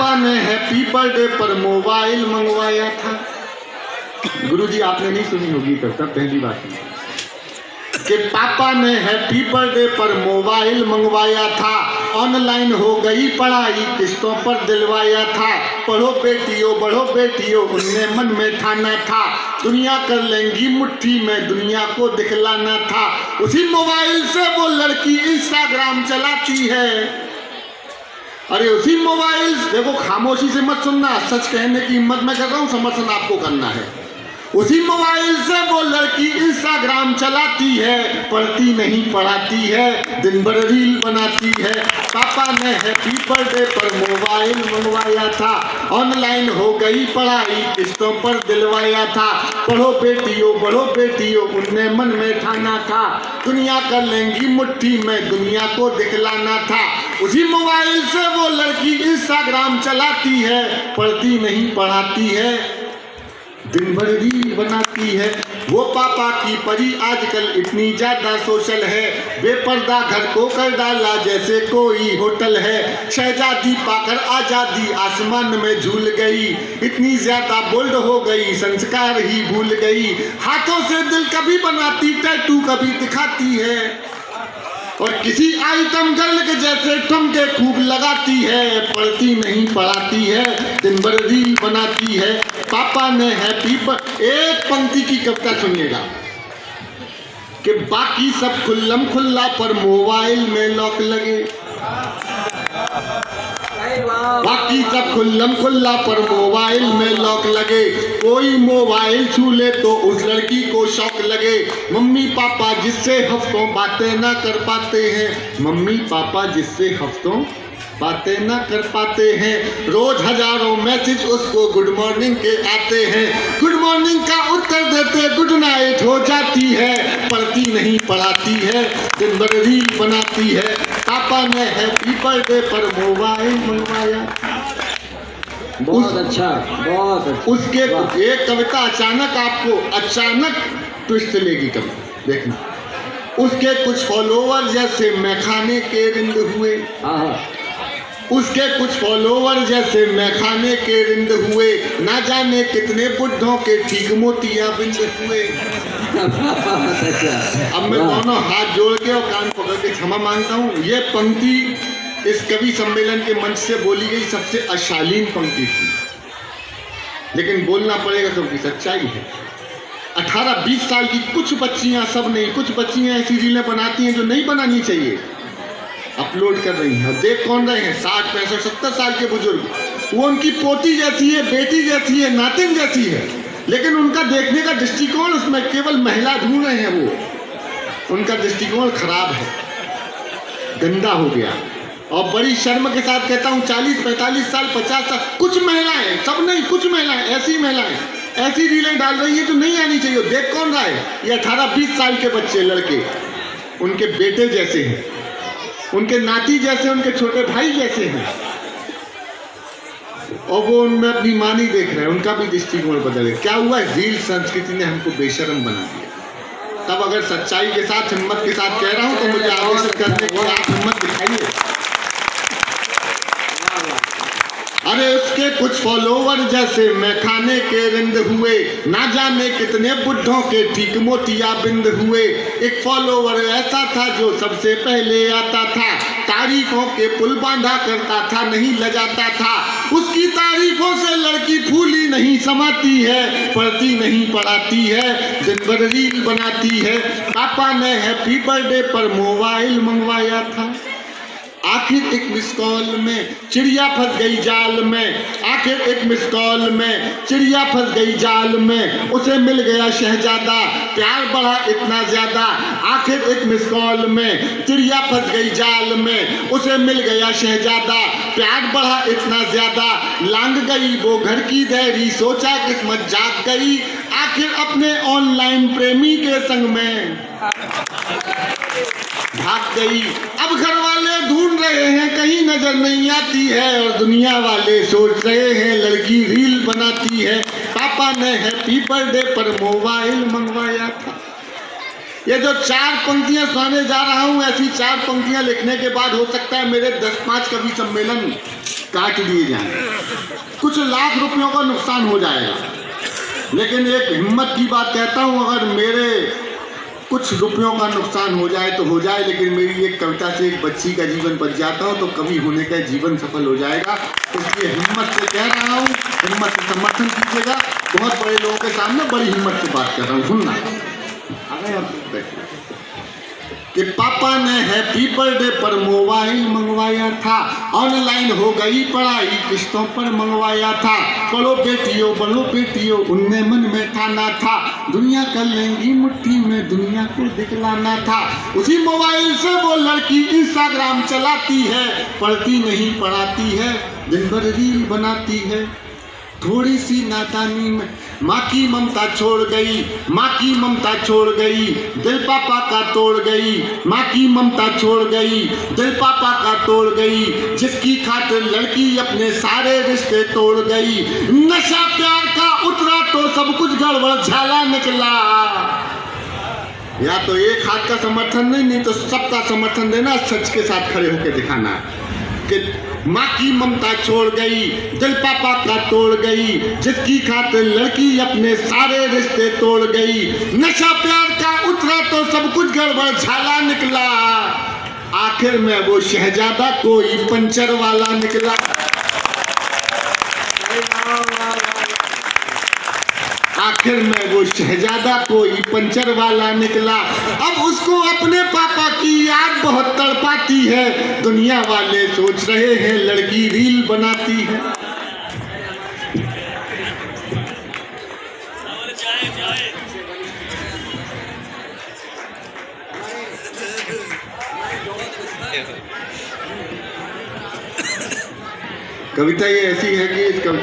पापा ने happy birthday पर मोबाइल मंगवाया था। गुरुजी आपने नहीं सुनी होगी तब तक, पहली बात है कि पापा ने हैप्पी बर्थडे पर मोबाइल मंगवाया था। ऑनलाइन हो गई पढ़ाई, किस्तों पर दिलवाया था। पढ़ो बेटियों उनने मन में ठाना था। दुनिया कर लेंगी मुट्ठी में, दुनिया को दिखलाना था। उसी मोबाइल से वो लड़की इंस्टाग्राम चलाती है। अरे उसी मोबाइल, देखो खामोशी से मत सुनना, सच कहने की हिम्मत मैं कर रहा हूँ, समर्थन आपको करना है। उसी मोबाइल से वो लड़की इंस्टाग्राम चलाती है, पढ़ती नहीं पढ़ाती है, दिन भर रील बनाती है। पापा ने हैप्पी बर्थडे पर मोबाइल मंगवाया था। ऑनलाइन हो गई पढ़ाई, किस्तों पर दिलवाया था। पढ़ो बेटियों उनने मन में ठाना था। दुनिया कर लेंगी मुट्ठी में, दुनिया को दिखलाना था। उसी मोबाइल से वो लड़की इंस्टाग्राम चलाती है, पढ़ती नहीं पढ़ाती है, दिन भर रील बनाती है। वो पापा की परी आजकल इतनी ज्यादा सोशल है, बेपर्दा घर को कर डाला जैसे कोई होटल है। शहजादी पाकर आजादी आसमान में झूल गई, इतनी ज्यादा बोल्ड हो गई संस्कार ही भूल गई। हाथों से दिल कभी बनाती, टैटू कभी दिखाती है, और किसी आइटम गर्ल के जैसे ठुमके खूब लगाती है। पढ़ती नहीं पढ़ाती है, दिन भर रील बनाती है। पापा ने हैप्पी बर्थडे, एक पंक्ति की कविता सुनिएगा कि बाकी सब खुल्लम खुल्ला पर मोबाइल में लॉक लगे। बाकी सब खुल्लम खुल्ला पर मोबाइल में लॉक लगे। कोई मोबाइल छू ले तो उस लड़की को शौक लगे। मम्मी पापा जिससे हफ्तों बातें ना कर पाते हैं, मम्मी पापा जिससे हफ्तों बातें ना कर पाते हैं। रोज हजारों मैसेज उसको गुड मॉर्निंग के आते हैं। गुड मॉर्निंग का उत्तर देते गुड नाइट हो जाती है। पढ़ती नहीं पढ़ाती है, दिन भर रील बनाती है। पापा ने हैप्पी बर्थडे पर मोबाइल मंगवाया। बहुत अच्छा। उसके एक कविता अचानक ट्विस्ट लेगी कविता, देखना। उसके कुछ फॉलोवर जैसे मैखाने के रिंद हुए। उसके कुछ फॉलोवर जैसे मैखाने के रिंद हुए। ना जाने कितने बुढ़ों के ठीक मोतिया बिंद हुए। अब मैं दोनों हाथ जोड़ के और कान पकड़ के क्षमा मांगता हूँ। ये पंक्ति इस कवि सम्मेलन के मंच से बोली गई सबसे अशालीन पंक्ति थी, लेकिन बोलना पड़ेगा क्योंकि सच्चाई है। 18-20 साल की कुछ बच्चियां, सब नहीं, कुछ बच्चियां ऐसी रीलें बनाती हैं जो नहीं बनानी चाहिए, अपलोड कर रही हैं। और देख कौन रहे हैं? 60, 65, 70 साल के बुजुर्ग। वो उनकी पोती जैसी है, बेटी जैसी है, नातिन जैसी है, लेकिन उनका देखने का दृष्टिकोण, उसमें केवल महिला ढूंढ रहे हैं। वो उनका दृष्टिकोण खराब है, गंदा हो गया। और बड़ी शर्म के साथ कहता हूँ 40, 45 साल, 50 साल, कुछ महिलाएं, सब नहीं, कुछ महिलाएं, ऐसी महिलाएं ऐसी रीलें डाल रही है जो नहीं आनी चाहिए। देख कौन रहा है? ये 18-20 साल के बच्चे, लड़के, उनके बेटे जैसे हैं, उनके नाती जैसे, उनके छोटे भाई जैसे हैं, और वो उनमें अपनी मां नहीं देख रहे हैं। उनका भी दृष्टिकोण बदल है। क्या हुआ? रील संस्कृति ने हमको बेशर्म बना दिया। तब अगर सच्चाई के साथ, हिम्मत के साथ कह रहा हूं तो मुझे आदेश करने की आप हिम्मत दिखाइए। अरे उसके कुछ फॉलोवर जैसे मैखाने के रिंद हुए। ना जाने कितने बुढ़ों के ठीक मोतिया बिंद हुए। एक फॉलोवर ऐसा था जो सबसे पहले आता था, तारीफों के पुल बांधा करता था, नहीं लजाता था। उसकी तारीफों से लड़की फूली नहीं समाती है, पढ़ती नहीं पढ़ाती है, दिन भर रील बनाती है। पापा ने हैप्पी बर्थडे पर मोबाइल मंगवाया था। आखिर एक मिस कॉल में चिड़िया फंस गई जाल में। आखिर एक मिस कॉल में चिड़िया फंस गई जाल में। उसे मिल गया शहजादा, प्यार बढ़ा इतना ज्यादा। आखिर एक मिस कॉल में चिड़िया फंस गई जाल में। उसे मिल गया शहजादा, प्यार बढ़ा इतना ज्यादा। लांग गई वो घर की देरी, सोचा किस्मत जाग गई। आखिर अपने ऑनलाइन प्रेमी के संग में भाग गई। अब घर वाले ढूंढ रहे हैं, कहीं नजर नहीं आती है, और दुनिया वाले सोच रहे हैं लड़की रील बनाती है। पापा ने हैप्पी बर्थडे पर मोबाइल मंगवाया था। ये जो 4 पंक्तियां सुनाने जा रहा हूं, ऐसी 4 पंक्तियां लिखने के बाद हो सकता है मेरे 10-5 कवि सम्मेलन काट दिए जाएंगे, कुछ लाख रुपयों का नुकसान हो जाएगा। लेकिन एक हिम्मत की बात कहता हूँ, अगर मेरे कुछ रुपयों का नुकसान हो जाए तो हो जाए, लेकिन मेरी एक कविता से एक बच्ची का जीवन बच जाता हो तो कवि होने का जीवन सफल हो जाएगा। इसलिए हिम्मत से कह रहा हूँ, हिम्मत से समर्थन कीजिएगा। बहुत बड़े लोगों के सामने बड़ी हिम्मत से बात कर रहा हूँ, सुनना। अरे आप देखिए कि पापा ने हैप्पी बर्थडे पर मोबाइल मंगवाया था, ऑनलाइन हो गई पढ़ाई किस्तों पर मंगवाया था। पढ़ो बेटियों उनने मन में ठाना था, दुनिया कर लेंगी मुट्ठी में दुनिया को दिखलाना था। उसी मोबाइल से वो लड़की इंस्टाग्राम चलाती है, पढ़ती नहीं पढ़ाती है, दिन भर रील बनाती है। थोड़ी सी नादानी में माँ की ममता छोड़ गई, माँ की ममता छोड़ गई, दिल पापा का तोड़ गई। माँ की ममता छोड़ गई, दिल पापा का तोड़ गई, जिसकी खातिर लड़की अपने सारे रिश्ते तोड़ गई। नशा प्यार का उतरा तो सब कुछ गड़बड़ झाला निकला। या तो एक हाथ का समर्थन नहीं तो सबका समर्थन देना, सच के साथ खड़े होकर दिखाना कि माँ की ममता छोड़ गई, दिल पापा का तोड़ गई, जिसकी खातिर लड़की अपने सारे रिश्ते तोड़ गई। नशा प्यार का उतरा तो सब कुछ गड़बड़ झाला निकला, आखिर में वो शहजादा कोई पंचर वाला निकला। आखिर में वो शहजादा कोई पंचर वाला निकला। अब उसको अपने पापा की याद बहुत तड़पाती है, दुनिया वाले सोच रहे हैं लड़की रील बनाती है। कविता ये ऐसी है कि इस कविता